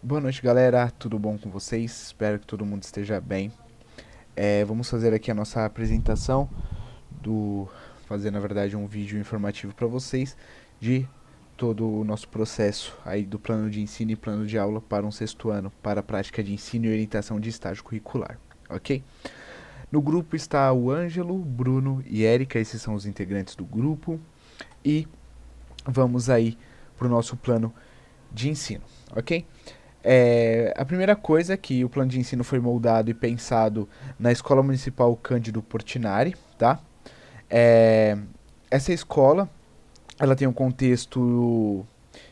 Boa noite, galera. Tudo bom com vocês? Espero que todo mundo esteja bem. Vamos fazer aqui a nossa apresentação do, fazer na verdade um vídeo informativo para vocês de todo o nosso processo aí do plano de ensino e plano de aula para um sexto ano para a prática de ensino e orientação de estágio curricular, ok? No grupo está o Ângelo, Bruno e Érica, esses são os integrantes do grupo e vamos aí para o nosso plano de ensino, ok? A primeira coisa é que o plano de ensino foi moldado e pensado na Escola Municipal Cândido Portinari, tá? É, essa escola, ela tem um contexto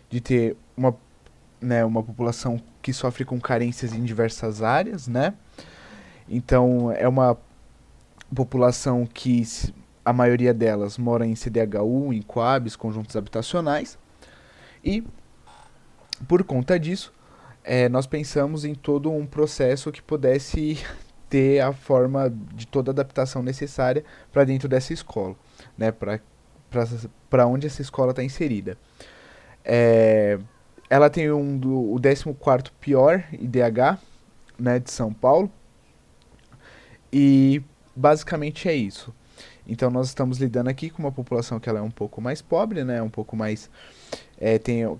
de ter uma população que sofre com carências em diversas áreas, né? Então, é uma população que a maioria delas mora em CDHU, em Coabs, conjuntos habitacionais, e por conta disso, nós pensamos em todo um processo que pudesse ter a forma de toda a adaptação necessária para dentro dessa escola, né, para onde essa escola está inserida. É, ela tem o 14º pior IDH, né, de São Paulo, e basicamente é isso. Então nós estamos lidando aqui com uma população que ela é um pouco mais pobre, né, um pouco mais tem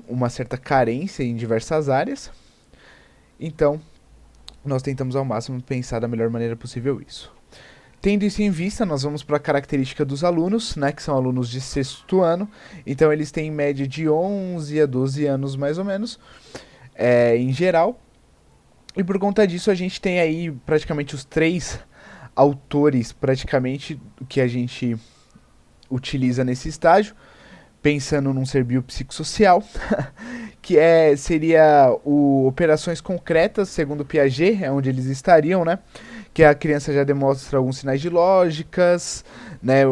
uma certa carência em diversas áreas. Então, nós tentamos ao máximo pensar da melhor maneira possível isso. Tendo isso em vista, nós vamos para a característica dos alunos, né, que são alunos de sexto ano. Então, eles têm em média de 11 a 12 anos, mais ou menos, em geral. E por conta disso, a gente tem aí praticamente os três autores, praticamente, que a gente utiliza nesse estágio, pensando num ser biopsicossocial, que seria o operações concretas, segundo Piaget, é onde eles estariam, né? Que a criança já demonstra alguns sinais de lógicas, né?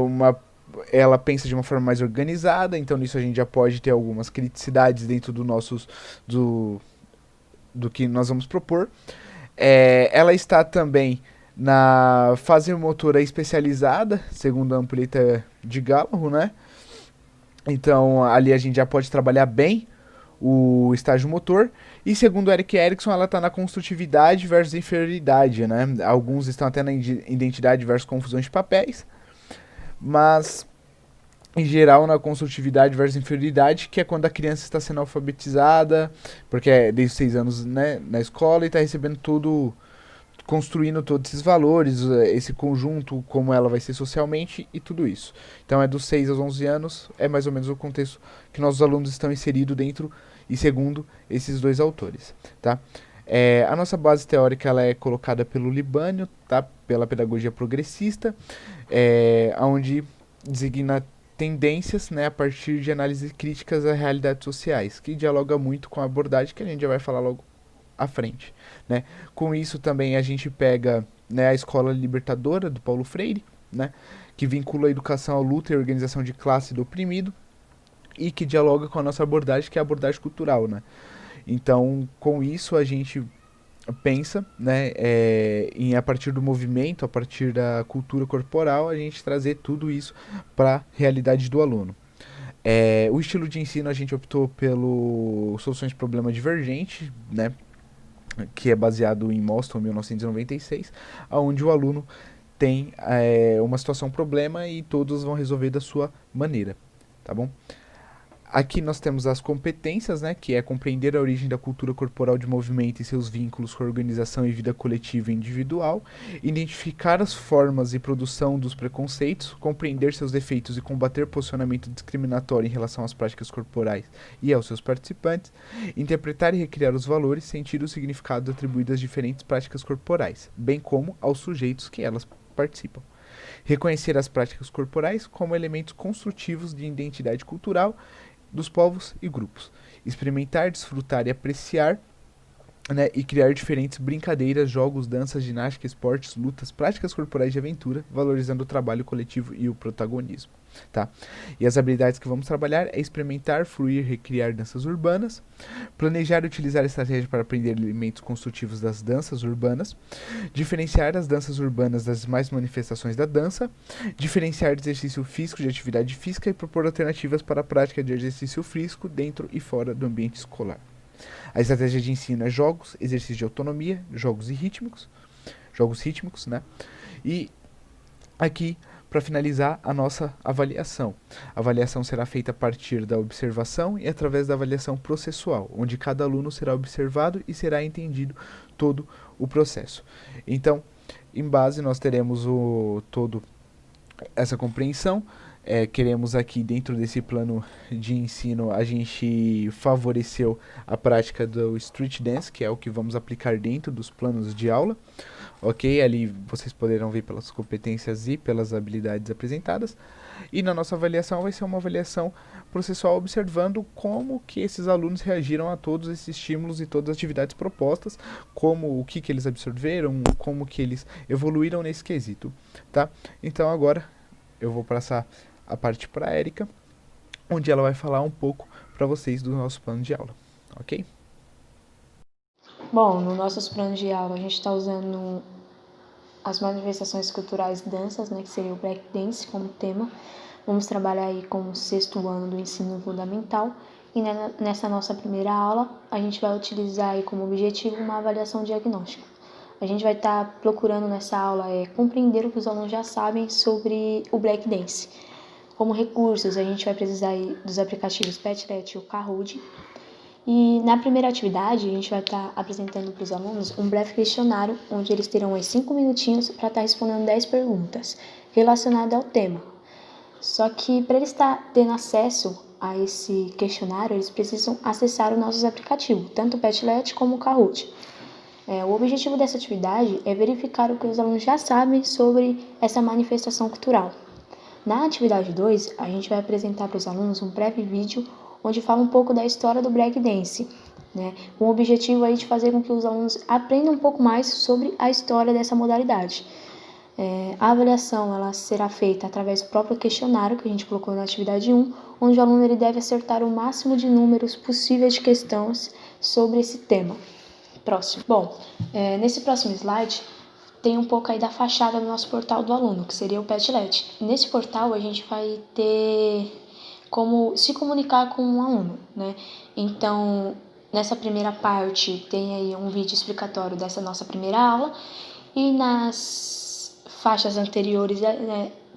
Ela pensa de uma forma mais organizada, então nisso a gente já pode ter algumas criticidades dentro do que nós vamos propor. Ela está também na fase motora especializada, segundo a ampulheta de Gallagher, né? Então ali a gente já pode trabalhar bem o estágio motor. E segundo Eric Erikson, ela está na construtividade versus inferioridade, né? Alguns estão até na identidade versus confusão de papéis, mas em geral na construtividade versus inferioridade, que é quando a criança está sendo alfabetizada, porque é desde os 6 anos, né, na escola e está recebendo tudo, construindo todos esses valores, esse conjunto, como ela vai ser socialmente e tudo isso. Então é dos 6 aos 11 anos, é mais ou menos o contexto que nossos alunos estão inseridos dentro e segundo esses dois autores, tá? A nossa base teórica ela é colocada pelo Libânio, tá? Pela pedagogia progressista, onde designa tendências, né, a partir de análises críticas às realidades sociais, que dialoga muito com a abordagem que a gente já vai falar logo à frente, né? Com isso também a gente pega, né, a escola libertadora do Paulo Freire, né, que vincula a educação à luta e à organização de classe do oprimido e que dialoga com a nossa abordagem, que é a abordagem cultural, né? Então, com isso a gente pensa, né, em a partir do movimento, a partir da cultura corporal, a gente trazer tudo isso para a realidade do aluno. O estilo de ensino a gente optou pelo soluções de problema divergente, né, que é baseado em Moston 1996, onde o aluno tem uma situação problema e todos vão resolver da sua maneira, tá bom? Aqui nós temos as competências, né, que é compreender a origem da cultura corporal de movimento e seus vínculos com a organização e vida coletiva e individual, identificar as formas e produção dos preconceitos, compreender seus defeitos e combater posicionamento discriminatório em relação às práticas corporais e aos seus participantes, interpretar e recriar os valores, sentido e significado atribuídos às diferentes práticas corporais, bem como aos sujeitos que elas participam. Reconhecer as práticas corporais como elementos construtivos de identidade cultural dos povos e grupos. Experimentar, desfrutar e apreciar, né, e criar diferentes brincadeiras, jogos, danças, ginástica, esportes, lutas, práticas corporais de aventura, valorizando o trabalho coletivo e o protagonismo. Tá? E as habilidades que vamos trabalhar é experimentar, fluir, recriar danças urbanas, planejar e utilizar estratégias para aprender elementos construtivos das danças urbanas, diferenciar as danças urbanas das demais manifestações da dança, diferenciar exercício físico de atividade física e propor alternativas para a prática de exercício físico dentro e fora do ambiente escolar. A estratégia de ensino é jogos, exercício de autonomia, jogos rítmicos, né? E aqui, para finalizar, a nossa avaliação. A avaliação será feita a partir da observação e através da avaliação processual, onde cada aluno será observado e será entendido todo o processo. Então, em base, nós teremos todo essa compreensão. Queremos aqui, dentro desse plano de ensino, a gente favoreceu a prática do Street Dance, que é o que vamos aplicar dentro dos planos de aula. Ok? Ali vocês poderão ver pelas competências e pelas habilidades apresentadas. E na nossa avaliação vai ser uma avaliação processual observando como que esses alunos reagiram a todos esses estímulos e todas as atividades propostas, como o que eles absorveram, como que eles evoluíram nesse quesito, tá? Então agora eu vou passar a parte para a Érica, onde ela vai falar um pouco para vocês do nosso plano de aula, ok? Bom, no nossos planos de aula a gente está usando as manifestações culturais danças, né, que seria o Black Dance como tema. Vamos trabalhar aí com o 6º ano do ensino fundamental e nessa nossa primeira aula a gente vai utilizar aí como objetivo uma avaliação diagnóstica. A gente vai estar procurando nessa aula compreender o que os alunos já sabem sobre o Black Dance. Como recursos, a gente vai precisar aí dos aplicativos Padlet e o Kahoot. E na primeira atividade, a gente vai estar apresentando para os alunos um breve questionário, onde eles terão aí 5 minutinhos para estar respondendo 10 perguntas relacionadas ao tema. Só que para eles estar tendo acesso a esse questionário, eles precisam acessar os nossos aplicativos, tanto o Padlet como o Kahoot. O objetivo dessa atividade é verificar o que os alunos já sabem sobre essa manifestação cultural. Na atividade 2, a gente vai apresentar para os alunos um breve vídeo onde fala um pouco da história do Black Dance, né, com o objetivo aí de fazer com que os alunos aprendam um pouco mais sobre a história dessa modalidade. A avaliação ela será feita através do próprio questionário que a gente colocou na atividade 1, onde o aluno ele deve acertar o máximo de números possíveis de questões sobre esse tema. Próximo. Bom, nesse próximo slide tem um pouco aí da fachada do nosso portal do aluno, que seria o Padlet. Nesse portal a gente vai ter como se comunicar com um aluno, né? Então, nessa primeira parte tem aí um vídeo explicatório dessa nossa primeira aula e nas faixas anteriores,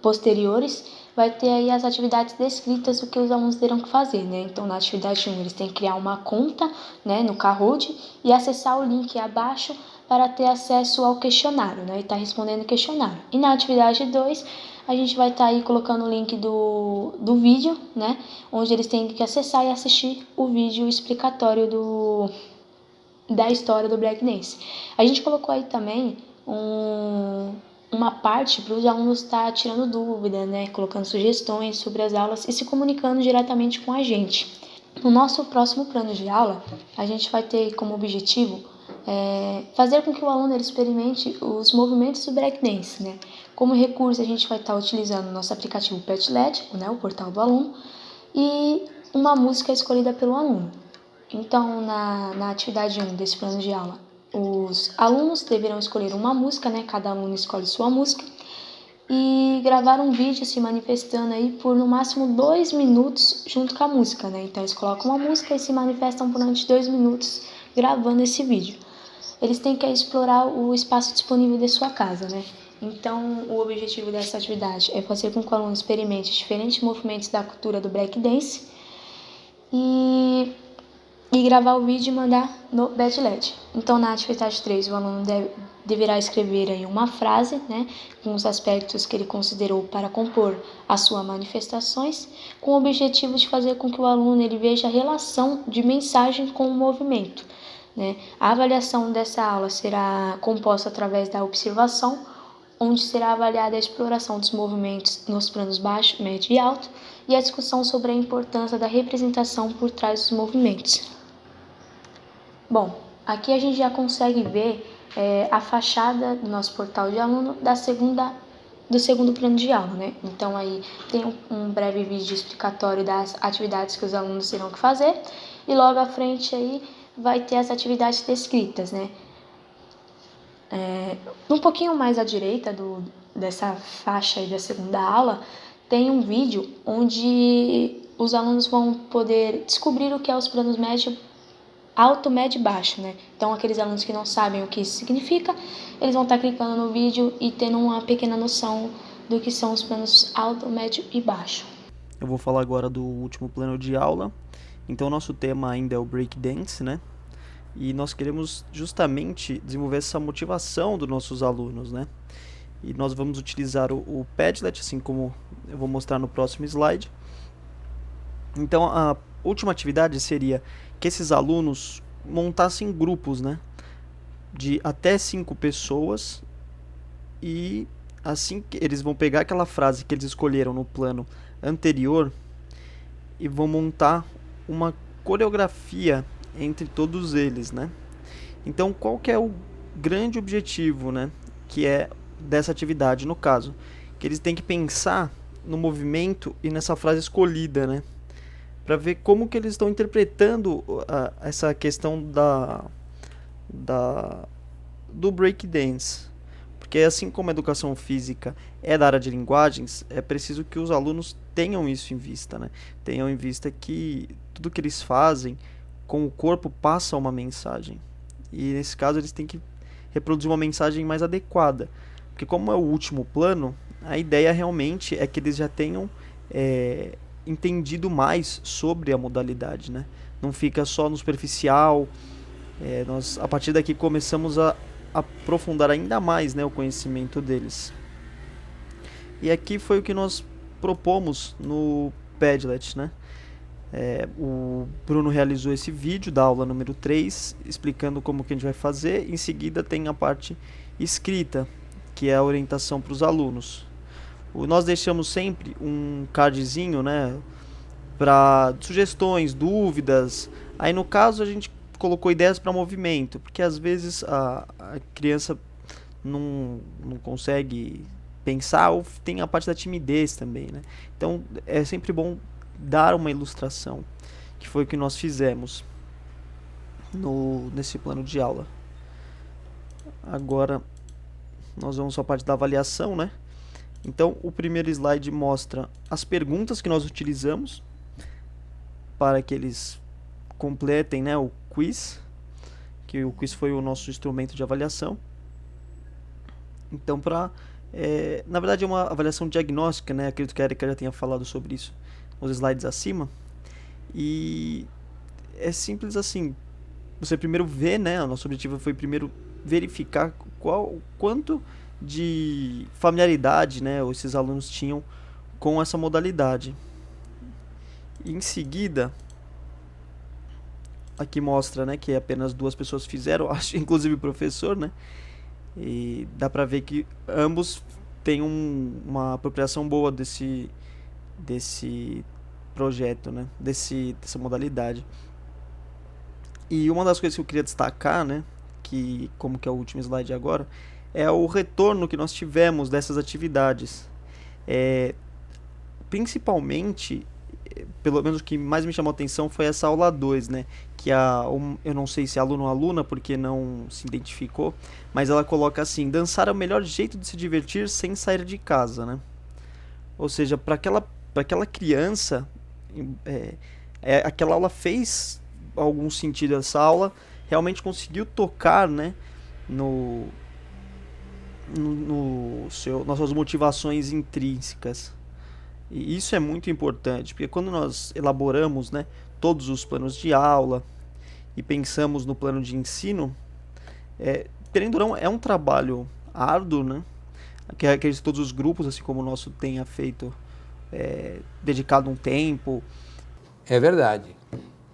posteriores, vai ter aí as atividades descritas do que os alunos terão que fazer, né? Então, na atividade 1, eles têm que criar uma conta, né, no Kahoot e acessar o link abaixo para ter acesso ao questionário, né, e estar respondendo o questionário. E na atividade 2, a gente vai estar aí colocando o link do vídeo, né, onde eles têm que acessar e assistir o vídeo explicatório da história do Black Dance. A gente colocou aí também uma parte para os alunos estar tirando dúvida, né, colocando sugestões sobre as aulas e se comunicando diretamente com a gente. No nosso próximo plano de aula, a gente vai ter como objetivo fazer com que o aluno ele experimente os movimentos do breakdance, né? Como recurso, a gente vai estar utilizando o nosso aplicativo Padlet, né, o portal do aluno, e uma música escolhida pelo aluno. Então, na atividade 1 desse plano de aula, os alunos deverão escolher uma música, né? Cada aluno escolhe sua música, e gravar um vídeo se manifestando aí por no máximo 2 minutos junto com a música, né? Então eles colocam uma música e se manifestam durante 2 minutos gravando esse vídeo. Eles têm que explorar o espaço disponível de sua casa, né? Então o objetivo dessa atividade é fazer com que o aluno experimente diferentes movimentos da cultura do breakdance e gravar o vídeo e mandar no Padlet. Então, na atividade 3, o aluno deverá escrever aí uma frase, né, com os aspectos que ele considerou para compor as suas manifestações, com o objetivo de fazer com que o aluno ele veja a relação de mensagem com o movimento, né? A avaliação dessa aula será composta através da observação, onde será avaliada a exploração dos movimentos nos planos baixo, médio e alto, e a discussão sobre a importância da representação por trás dos movimentos. Bom, aqui a gente já consegue ver a fachada do nosso portal de aluno do segundo plano de aula, né? Então aí tem um breve vídeo explicatório das atividades que os alunos terão que fazer e logo à frente aí vai ter as atividades descritas, né? Um pouquinho mais à direita dessa faixa aí da segunda aula tem um vídeo onde os alunos vão poder descobrir o que é os planos médio, alto, médio e baixo, né? Então, aqueles alunos que não sabem o que isso significa, eles vão estar clicando no vídeo e tendo uma pequena noção do que são os planos alto, médio e baixo. Eu vou falar agora do último plano de aula. Então, nosso tema ainda é o breakdance, né? E nós queremos justamente desenvolver essa motivação dos nossos alunos, né? E nós vamos utilizar o Padlet, assim como eu vou mostrar no próximo slide. Então, a última atividade seria que esses alunos montassem grupos, né? De até 5 pessoas, e assim que eles vão pegar aquela frase que eles escolheram no plano anterior e vão montar uma coreografia entre todos eles, né? Então, qual que é o grande objetivo, né, que é dessa atividade, no caso, que eles têm que pensar no movimento e nessa frase escolhida, né, para ver como que eles estão interpretando essa questão do breakdance. Porque assim como a educação física é da área de linguagens, é preciso que os alunos tenham isso em vista, né? Tenham em vista que tudo que eles fazem com o corpo passa uma mensagem. E nesse caso eles têm que reproduzir uma mensagem mais adequada. Porque como é o último plano, a ideia realmente é que eles já tenham entendido mais sobre a modalidade, né? Não fica só no superficial. Nós, a partir daqui, começamos a aprofundar ainda mais, né, o conhecimento deles. E aqui foi o que nós propomos no Padlet, né? O Bruno realizou esse vídeo da aula número 3, explicando como que a gente vai fazer. Em seguida tem a parte escrita, que é a orientação para os alunos. Nós deixamos sempre um cardzinho, né, para sugestões, dúvidas. Aí no caso a gente colocou ideias para movimento, porque às vezes a criança não consegue pensar, ou tem a parte da timidez também, né? Então é sempre bom dar uma ilustração, que foi o que nós fizemos nesse plano de aula. Agora nós vamos à parte da avaliação, né? Então o primeiro slide mostra as perguntas que nós utilizamos para que eles completem, né, o quiz, que o quiz foi o nosso instrumento de avaliação. Então, na verdade é uma avaliação diagnóstica, né? Acredito que a Erika já tenha falado sobre isso nos slides acima. E é simples assim. Você primeiro vê, né? O nosso objetivo foi primeiro verificar quanto de familiaridade, né, esses alunos tinham com essa modalidade. E em seguida, aqui mostra, né, que apenas 2 pessoas fizeram, acho, inclusive o professor, né? E dá pra ver que ambos têm uma apropriação boa desse projeto, né? Dessa modalidade. E uma das coisas que eu queria destacar, né, como que é o último slide agora, é o retorno que nós tivemos dessas atividades. Principalmente, pelo menos o que mais me chamou a atenção foi essa aula 2, né? Que eu não sei se é aluno ou aluna, porque não se identificou, mas ela coloca assim: dançar é o melhor jeito de se divertir sem sair de casa, né? Ou seja, para aquela criança, aquela aula fez algum sentido. Essa aula realmente conseguiu tocar, né, nas suas motivações intrínsecas. E isso é muito importante, porque quando nós elaboramos, né, todos os planos de aula e pensamos no plano de ensino, querendo ou não, é um trabalho árduo, né, que todos os grupos, assim como o nosso, tenha feito, dedicado um tempo. É verdade.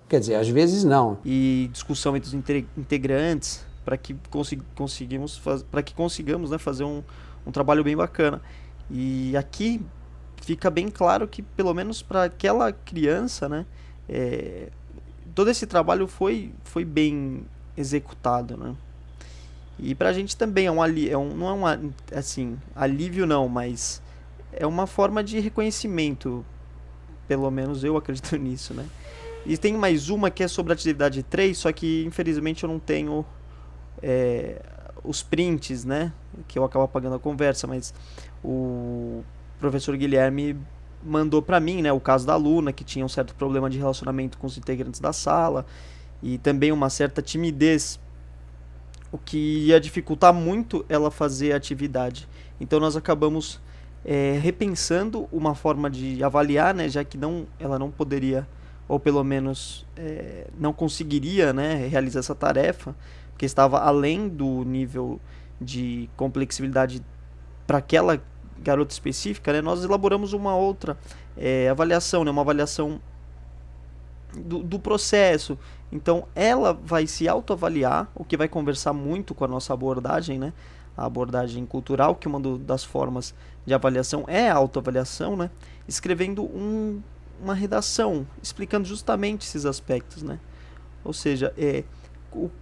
Quer dizer, às vezes não. E discussão entre os integrantes, para que consigamos, né, fazer um trabalho bem bacana. E aqui fica bem claro que, pelo menos para aquela criança, né, todo esse trabalho foi bem executado, né? E pra gente também não é um assim, alívio não, mas é uma forma de reconhecimento, pelo menos eu acredito nisso, né? E tem mais uma que é sobre a atividade 3, só que infelizmente eu não tenho os prints, né, que eu acabo apagando a conversa, mas o professor Guilherme mandou para mim, né, o caso da aluna que tinha um certo problema de relacionamento com os integrantes da sala, e também uma certa timidez, o que ia dificultar muito ela fazer a atividade. Então nós acabamos repensando uma forma de avaliar, né, já que ela não poderia, ou pelo menos não conseguiria, né, realizar essa tarefa, porque estava além do nível de complexibilidade para aquela garota específica, né, nós elaboramos uma outra avaliação, né, uma avaliação do processo. Então ela vai se autoavaliar, o que vai conversar muito com a nossa abordagem, né? A abordagem cultural, que uma das formas de avaliação é a autoavaliação, né? Escrevendo uma redação, explicando justamente esses aspectos, né? Ou seja,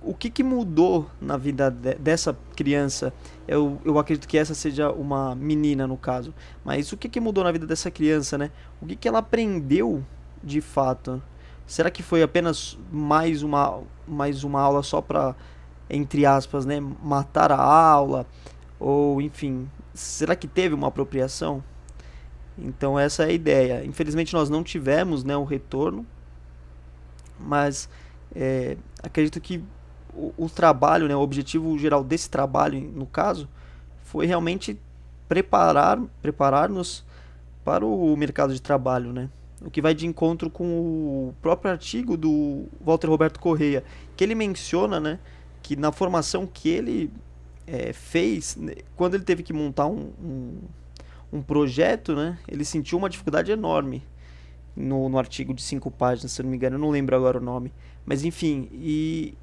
o que mudou na vida dessa criança. Eu acredito que essa seja uma menina, no caso. Mas o que mudou na vida dessa criança, né? O que ela aprendeu de fato? Será que foi apenas mais uma aula só para, entre aspas, né, matar a aula? Ou, enfim, será que teve uma apropriação? Então essa é a ideia. Infelizmente nós não tivemos, né, o retorno, mas acredito que o trabalho, né, o objetivo geral desse trabalho, no caso, foi realmente preparar-nos para o mercado de trabalho, né? O que vai de encontro com o próprio artigo do Walter Roberto Correia, que ele menciona, né, que na formação que ele fez, quando ele teve que montar um projeto, né, ele sentiu uma dificuldade enorme no artigo de 5 páginas, se eu não me engano, eu não lembro agora o nome, mas enfim, e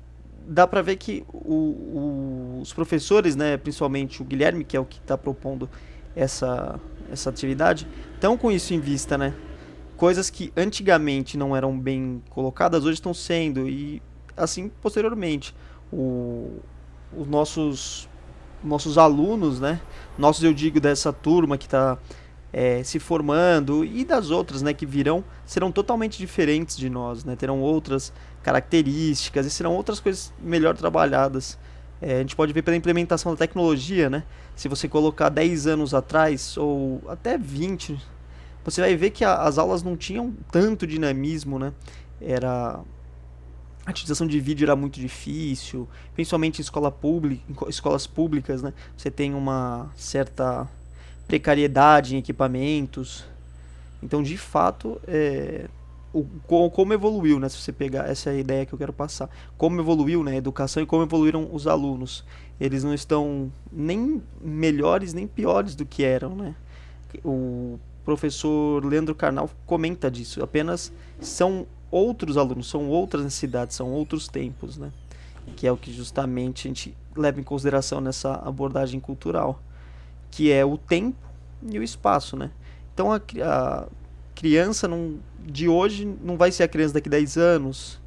dá para ver que os professores, né, principalmente o Guilherme, que é o que está propondo essa atividade, estão com isso em vista, né? Coisas que antigamente não eram bem colocadas, hoje estão sendo, e assim posteriormente. Os nossos alunos, né? Nossos, eu digo, dessa turma que está se formando, e das outras, né, que virão, serão totalmente diferentes de nós, né? Terão outras características e serão outras coisas melhor trabalhadas. A gente pode ver pela implementação da tecnologia, né? Se você colocar 10 anos atrás, ou até 20, você vai ver que as aulas não tinham tanto dinamismo, né? A utilização de vídeo era muito difícil, principalmente em escolas públicas, né? Você tem uma certa precariedade em equipamentos. Então, de fato, como evoluiu, né? Se você pegar, essa é a ideia que eu quero passar. Como evoluiu, né, a educação e como evoluíram os alunos. Eles não estão nem melhores nem piores do que eram, né? O professor Leandro Carnal comenta disso. Apenas são outros alunos, são outras necessidades, são outros tempos, né? Que é o que justamente a gente leva em consideração nessa abordagem cultural, que é o tempo e o espaço, né? Então a criança de hoje não vai ser a criança daqui a 10 anos.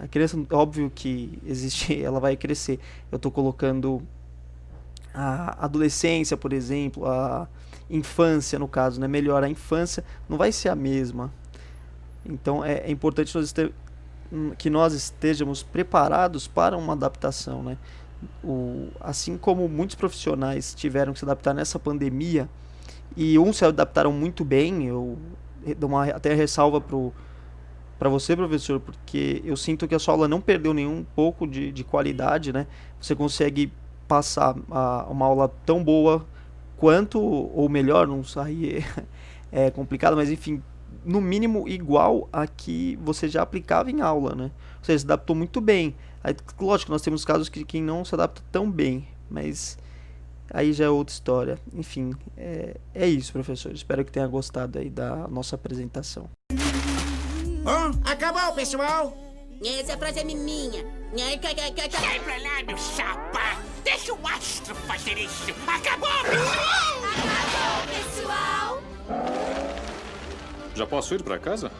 A criança, óbvio que existe, ela vai crescer. Eu estou colocando a adolescência, por exemplo, a infância, no caso, né? Melhor, a infância não vai ser a mesma. Então é importante que nós estejamos preparados para uma adaptação, né? Assim como muitos profissionais tiveram que se adaptar nessa pandemia, e uns se adaptaram muito bem, eu dou até ressalva para você, professor, porque eu sinto que a sua aula não perdeu nenhum pouco de qualidade, né? Você consegue passar uma aula tão boa quanto, ou melhor, não sei, é complicado, mas enfim, no mínimo igual a que você já aplicava em aula, né? Você se adaptou muito bem. Aí, lógico, nós temos casos que quem não se adapta tão bem, mas aí já é outra história. Enfim, é isso, professor. Espero que tenha gostado aí da nossa apresentação. Acabou, pessoal! Essa frase é minha. Sai pra lá, meu chapa! Deixa o astro fazer isso! Acabou! Acabou, pessoal! Já posso ir pra casa?